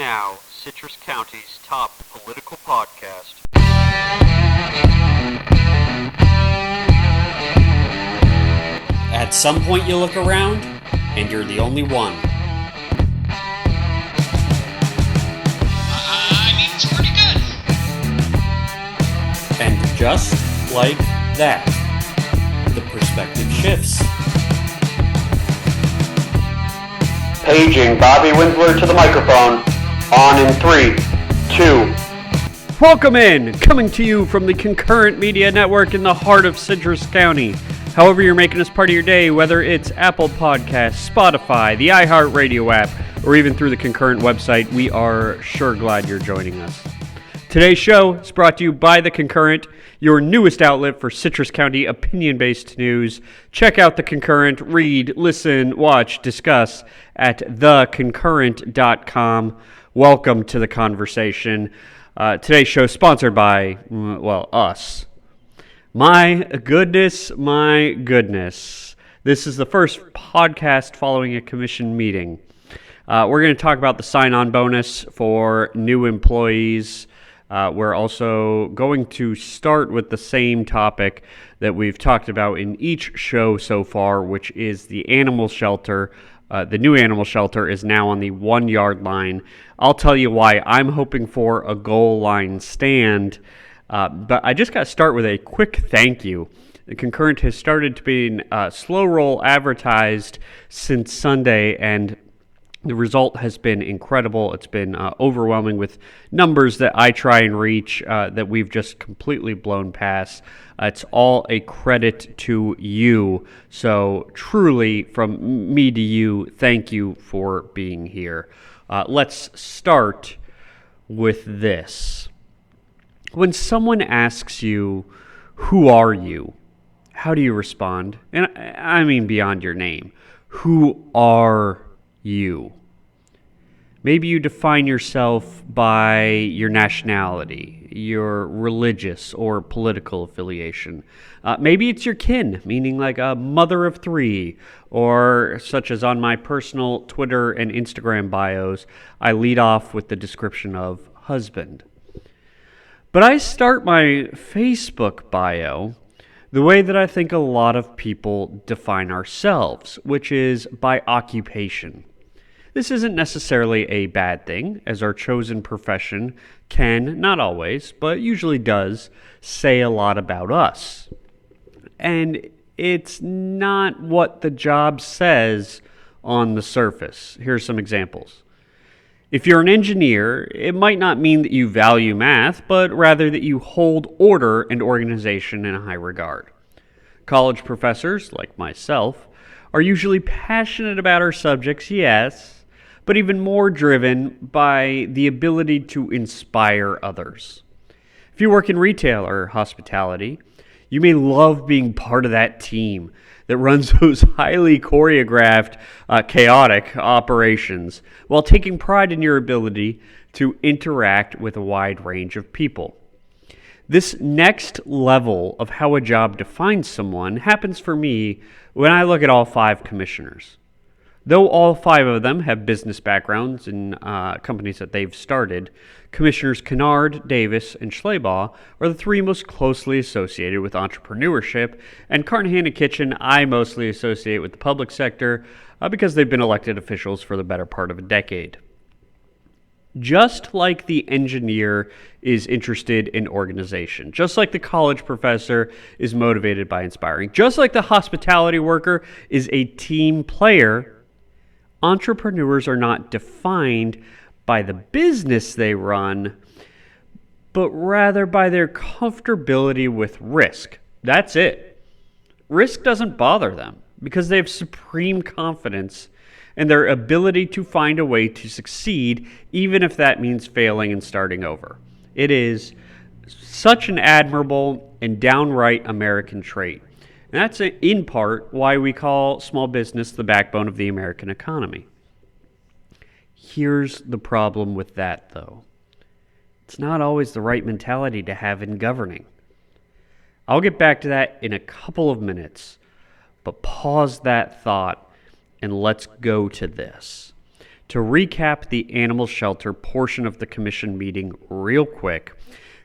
now Citrus County's top political podcast. At some point you look around, and you're the only one. It's pretty good. And just like that, the perspective shifts. Paging Bobby Winsler to the microphone. On in 3, 2. Welcome in! Coming to you from the Concurrent Media Network in the heart of Citrus County. However you're making this part of your day, whether it's Apple Podcasts, Spotify, the iHeartRadio app, or even through the Concurrent website, we are sure glad you're joining us. Today's show is brought to you by the Concurrent, your newest outlet for Citrus County opinion-based news. Check out the Concurrent, read, listen, watch, discuss at theconcurrent.com. Welcome to the conversation. Today's show is sponsored by, us. My goodness. This is the first podcast following a commission meeting. We're going to talk about the sign-on bonus for new employees. We're also going to start with the same topic that we've talked about in each show so far, which is the animal shelter. The new animal shelter is now on the 1 yard line. I'll tell you why I'm hoping for a goal line stand. But I just got to start with a quick thank you. The Concurrent has started to be slow roll advertised since Sunday, and the result has been incredible. It's been overwhelming with numbers that I try and reach that we've just completely blown past. It's all a credit to you. So truly, from me to you, thank you for being here. Let's start with this. When someone asks you, who are you? How do you respond? And I mean beyond your name. Who are you? Maybe you define yourself by your nationality, your religious or political affiliation. Maybe it's your kin, meaning like a mother of three, or such as on my personal Twitter and Instagram bios, I lead off with the description of husband. But I start my Facebook bio the way that I think a lot of people define ourselves, which is by occupation. This isn't necessarily a bad thing, as our chosen profession can, not always, but usually does, say a lot about us. And it's not what the job says on the surface. Here's some examples. If you're an engineer, it might not mean that you value math, but rather that you hold order and organization in a high regard. College professors, like myself, are usually passionate about our subjects, yes, but even more driven by the ability to inspire others. If you work in retail or hospitality, you may love being part of that team that runs those highly choreographed, chaotic operations while taking pride in your ability to interact with a wide range of people. This next level of how a job defines someone happens for me when I look at all 5 commissioners. Though all 5 of them have business backgrounds in companies that they've started, Commissioners Kennard, Davis, and Schleybaugh are the 3 most closely associated with entrepreneurship, and Carnahan and Kitchen I mostly associate with the public sector because they've been elected officials for the better part of a decade. Just like the engineer is interested in organization, just like the college professor is motivated by inspiring, just like the hospitality worker is a team player, entrepreneurs are not defined by the business they run, but rather by their comfortability with risk. That's it. Risk doesn't bother them because they have supreme confidence in their ability to find a way to succeed, even if that means failing and starting over. It is such an admirable and downright American trait. And that's in part why we call small business the backbone of the American economy. Here's the problem with that, though. It's not always the right mentality to have in governing. I'll get back to that in a couple of minutes, but pause that thought and let's go to this. To recap the animal shelter portion of the commission meeting real quick,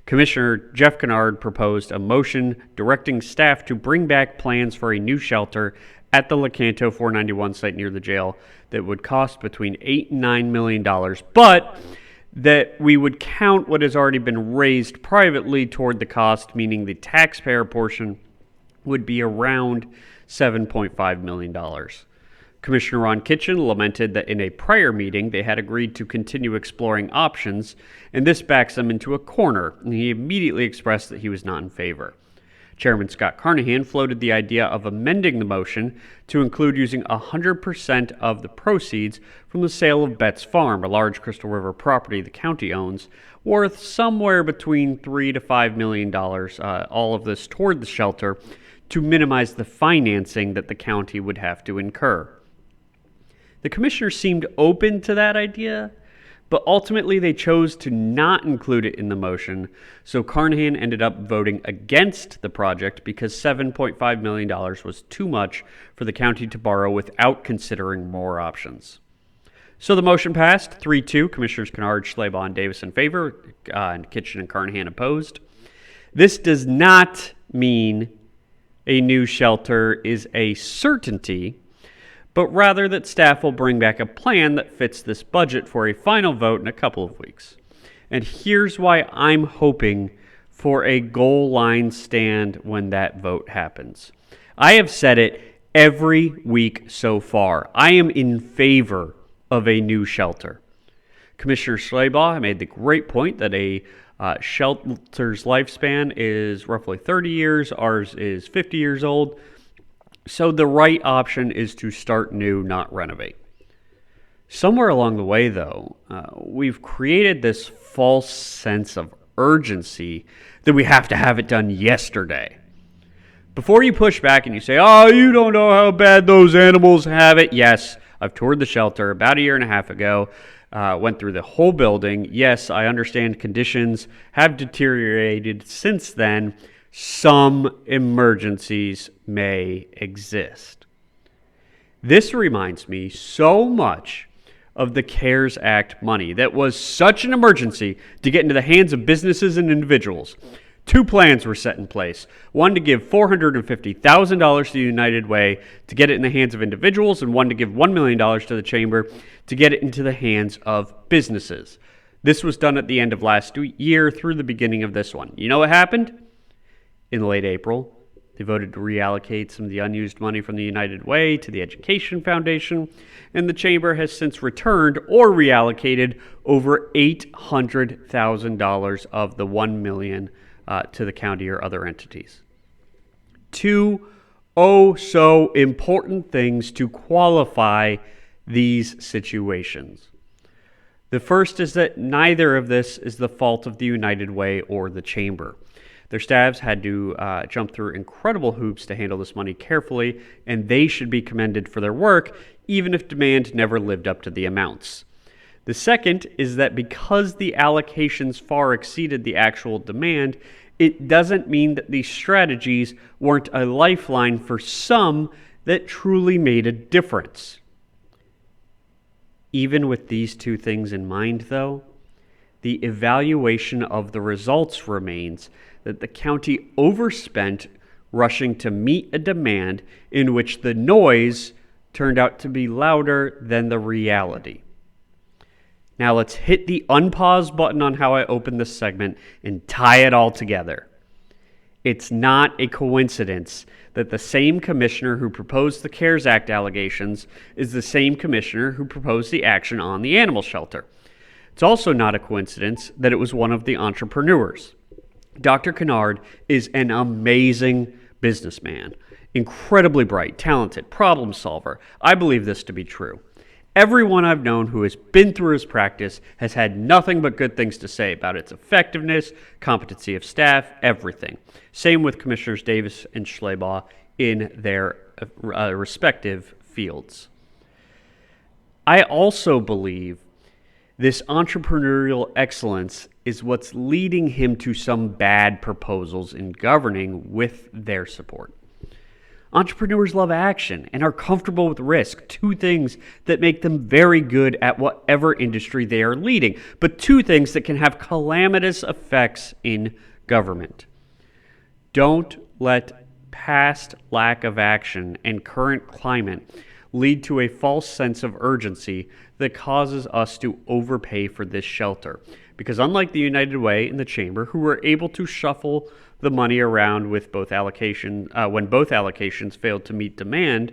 Commissioner Jeff Kennard proposed a motion directing staff to bring back plans for a new shelter at the Lecanto 491 site near the jail that would cost between $8 and $9 million, but that we would count what has already been raised privately toward the cost, meaning the taxpayer portion would be around $7.5 million. Commissioner Ron Kitchen lamented that in a prior meeting they had agreed to continue exploring options, and this backs them into a corner, and he immediately expressed that he was not in favor. Chairman Scott Carnahan floated the idea of amending the motion to include using 100% of the proceeds from the sale of Betts Farm, a large Crystal River property the county owns, worth somewhere between $3 to $5 million, all of this toward the shelter, to minimize the financing that the county would have to incur. The commissioner seemed open to that idea, but ultimately they chose to not include it in the motion, so Carnahan ended up voting against the project because $7.5 million was too much for the county to borrow without considering more options. So the motion passed 3-2. Commissioners Kennard, Schleybaugh, and Davis in favor, and Kitchen and Carnahan opposed. This does not mean a new shelter is a certainty, but rather that staff will bring back a plan that fits this budget for a final vote in a couple of weeks. And here's why I'm hoping for a goal line stand when that vote happens. I have said it every week so far. I am in favor of a new shelter. Commissioner Schleybaugh made the great point that a shelter's lifespan is roughly 30 years. Ours is 50 years old. So the right option is to start new, not renovate. Somewhere along the way, though, we've created this false sense of urgency that we have to have it done yesterday. Before you push back and you say, oh, you don't know how bad those animals have it. Yes, I've toured the shelter about a year and a half ago, went through the whole building. Yes, I understand conditions have deteriorated since then. Some emergencies may exist. This reminds me so much of the CARES Act money that was such an emergency to get into the hands of businesses and individuals. Two plans were set in place. One to give $450,000 to the United Way to get it in the hands of individuals, and one to give $1 million to the Chamber to get it into the hands of businesses. This was done at the end of last year through the beginning of this one. You know what happened? In late April, they voted to reallocate some of the unused money from the United Way to the Education Foundation, and the Chamber has since returned or reallocated over $800,000 of the $1 million to the county or other entities. Two so important things to qualify these situations. The first is that neither of this is the fault of the United Way or the Chamber. Their staffs had to jump through incredible hoops to handle this money carefully, and they should be commended for their work, even if demand never lived up to the amounts. The second is that because the allocations far exceeded the actual demand, it doesn't mean that these strategies weren't a lifeline for some that truly made a difference. Even with these two things in mind, though, the evaluation of the results remains that the county overspent rushing to meet a demand in which the noise turned out to be louder than the reality. Now let's hit the unpause button on how I opened this segment and tie it all together. It's not a coincidence that the same commissioner who proposed the CARES Act allegations is the same commissioner who proposed the action on the animal shelter. It's also not a coincidence that it was one of the entrepreneurs. Dr. Kennard is an amazing businessman, incredibly bright, talented, problem solver. I believe this to be true. Everyone I've known who has been through his practice has had nothing but good things to say about its effectiveness, competency of staff, everything. Same with Commissioners Davis and Schleybaugh in their respective fields. I also believe this entrepreneurial excellence is what's leading him to some bad proposals in governing with their support. Entrepreneurs love action and are comfortable with risk, two things that make them very good at whatever industry they are leading, but two things that can have calamitous effects in government. Don't let past lack of action and current climate lead to a false sense of urgency that causes us to overpay for this shelter. Because unlike the United Way and the Chamber, who were able to shuffle the money around with when both allocations failed to meet demand,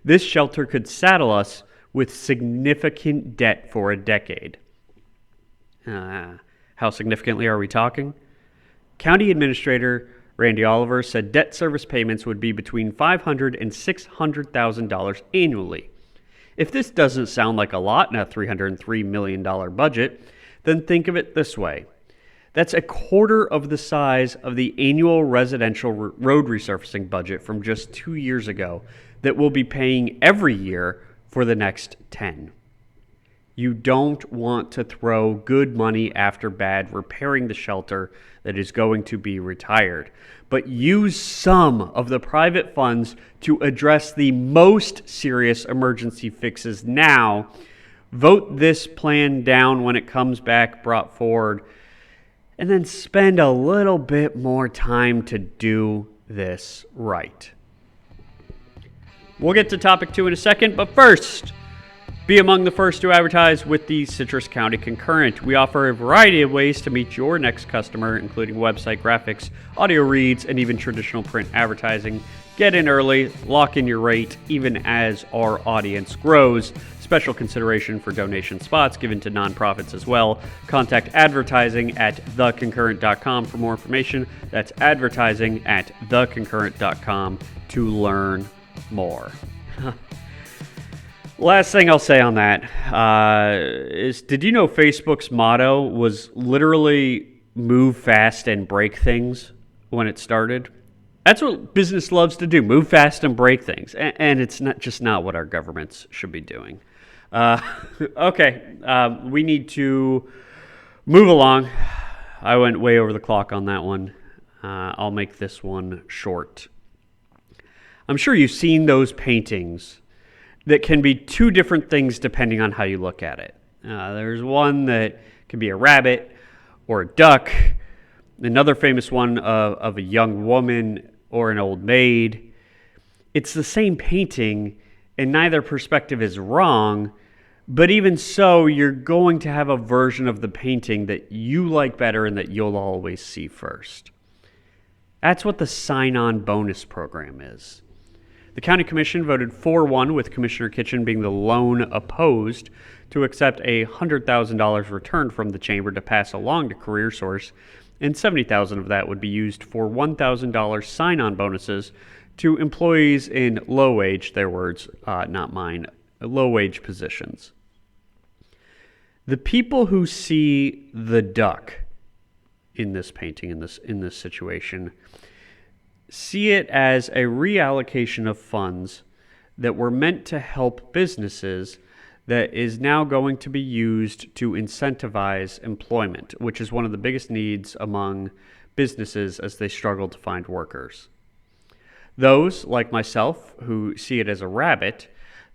this shelter could saddle us with significant debt for a decade. How significantly are we talking? County Administrator Randy Oliver said debt service payments would be between $500,000 and $600,000 annually. If this doesn't sound like a lot in a $303 million budget, then think of it this way. That's a quarter of the size of the annual residential road resurfacing budget from just 2 years ago that we'll be paying every year for the next 10. You don't want to throw good money after bad repairing the shelter that is going to be retired, but use some of the private funds to address the most serious emergency fixes now. Vote this plan down when it comes back brought forward, and then spend a little bit more time to do this right. We'll get to topic 2 in a second, but first, be among the first to advertise with the Citrus County Concurrent. We offer a variety of ways to meet your next customer, including website graphics, audio reads, and even traditional print advertising. Get in early, lock in your rate, even as our audience grows. Special consideration for donation spots given to nonprofits as well. Contact advertising at theconcurrent.com for more information. That's advertising at theconcurrent.com to learn more. Last thing I'll say on that is, did you know Facebook's motto was literally move fast and break things when it started? That's what business loves to do, move fast and break things. And it's not what our governments should be doing. Okay, we need to move along. I went way over the clock on that one. I'll make this one short. I'm sure you've seen those paintings that can be two different things depending on how you look at it. There's one that can be a rabbit or a duck, another famous one of a young woman or an old maid. It's the same painting, and neither perspective is wrong, but even so, you're going to have a version of the painting that you like better and that you'll always see first. That's what the sign-on bonus program is. The County Commission voted 4-1, with Commissioner Kitchen being the lone opposed, to accept a $100,000 returned from the Chamber to pass along to CareerSource, and $70,000 of that would be used for $1,000 sign-on bonuses to employees in low-wage, their words, not mine, low-wage positions. The people who see the duck in this painting, in this situation, see it as a reallocation of funds that were meant to help businesses that is now going to be used to incentivize employment, which is one of the biggest needs among businesses as they struggle to find workers. Those, like myself, who see it as a rabbit,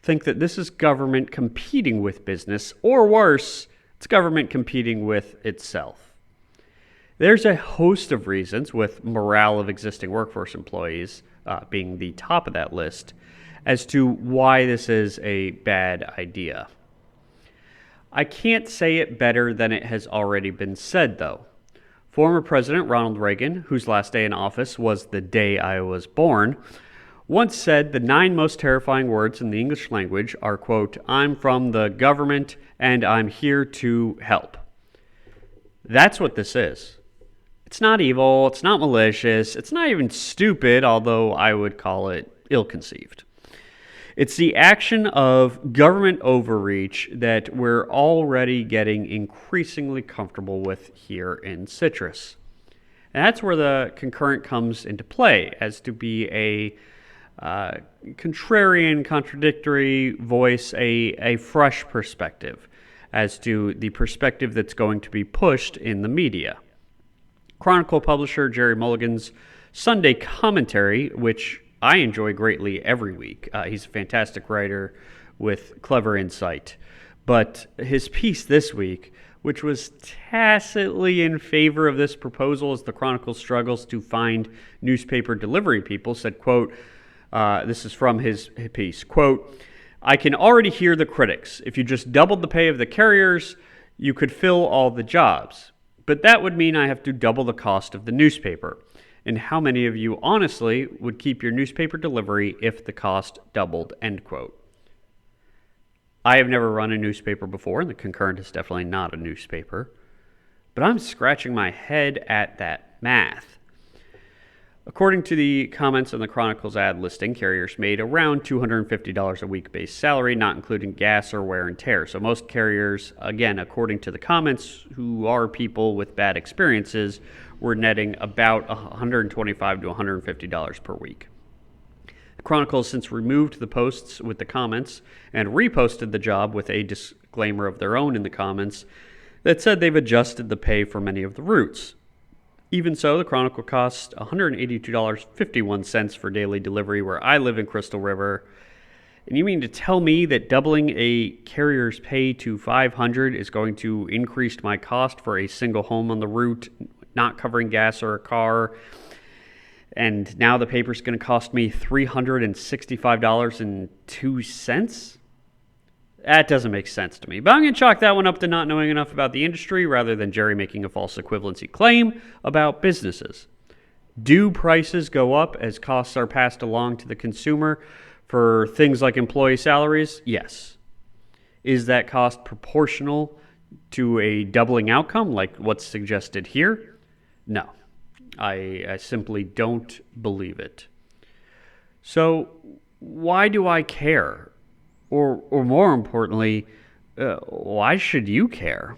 think that this is government competing with business, or worse, it's government competing with itself. There's a host of reasons, with morale of existing workforce employees being the top of that list, as to why this is a bad idea. I can't say it better than it has already been said, though. Former President Ronald Reagan, whose last day in office was the day I was born, once said the 9 most terrifying words in the English language are, quote, "I'm from the government and I'm here to help." That's what this is. It's not evil, it's not malicious, it's not even stupid, although I would call it ill-conceived. It's the action of government overreach that we're already getting increasingly comfortable with here in Citrus. And that's where the concurrent comes into play, as to be a contrarian, contradictory voice, a fresh perspective as to the perspective that's going to be pushed in the media. Chronicle publisher Jerry Mulligan's Sunday commentary, which I enjoy greatly every week. He's a fantastic writer with clever insight. But his piece this week, which was tacitly in favor of this proposal as the Chronicle struggles to find newspaper delivery people, said, quote, this is from his piece, quote, "I can already hear the critics. If you just doubled the pay of the carriers, you could fill all the jobs. But that would mean I have to double the cost of the newspaper. And how many of you honestly would keep your newspaper delivery if the cost doubled?" End quote. I have never run a newspaper before, and the Concurrent is definitely not a newspaper. But I'm scratching my head at that math. According to the comments on the Chronicle's ad listing, carriers made around $250 a week base salary, not including gas or wear and tear. So most carriers, again, according to the comments, who are people with bad experiences, were netting about $125 to $150 per week. The Chronicle has since removed the posts with the comments and reposted the job with a disclaimer of their own in the comments that said they've adjusted the pay for many of the routes. Even so, the Chronicle costs $182.51 for daily delivery where I live in Crystal River. And you mean to tell me that doubling a carrier's pay to $500 is going to increase my cost for a single home on the route, not covering gas or a car? And now the paper's going to cost me $365.02? That doesn't make sense to me. But I'm going to chalk that one up to not knowing enough about the industry rather than Jerry making a false equivalency claim about businesses. Do prices go up as costs are passed along to the consumer for things like employee salaries? Yes. Is that cost proportional to a doubling outcome like what's suggested here? No. I simply don't believe it. So why do I care? Or more importantly, why should you care?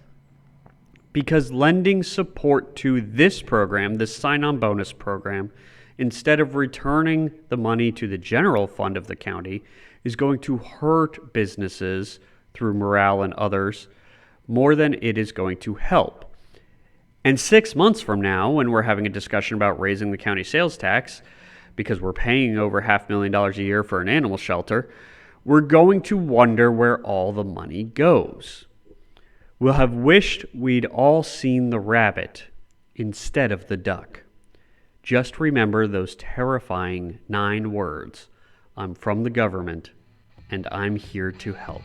Because lending support to this program, this sign-on bonus program, instead of returning the money to the general fund of the county, is going to hurt businesses through morale and others more than it is going to help. And 6 months from now, when we're having a discussion about raising the county sales tax, because we're paying over $500,000 a year for an animal shelter, we're going to wonder where all the money goes. We'll have wished we'd all seen the rabbit instead of the duck. Just remember those terrifying 9 words. I'm from the government, and I'm here to help.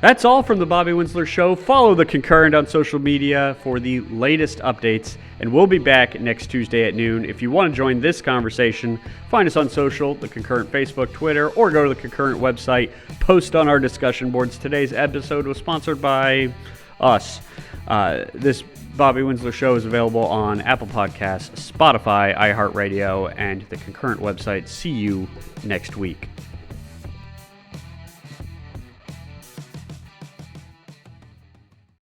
That's all from the Bobby Winsler Show. Follow the Concurrent on social media for the latest updates, and we'll be back next Tuesday at noon. If you want to join this conversation, find us on social, the Concurrent Facebook, Twitter, or go to the Concurrent website. Post on our discussion boards. Today's episode was sponsored by us. This Bobby Winsler Show is available on Apple Podcasts, Spotify, iHeartRadio, and the Concurrent website. See you next week.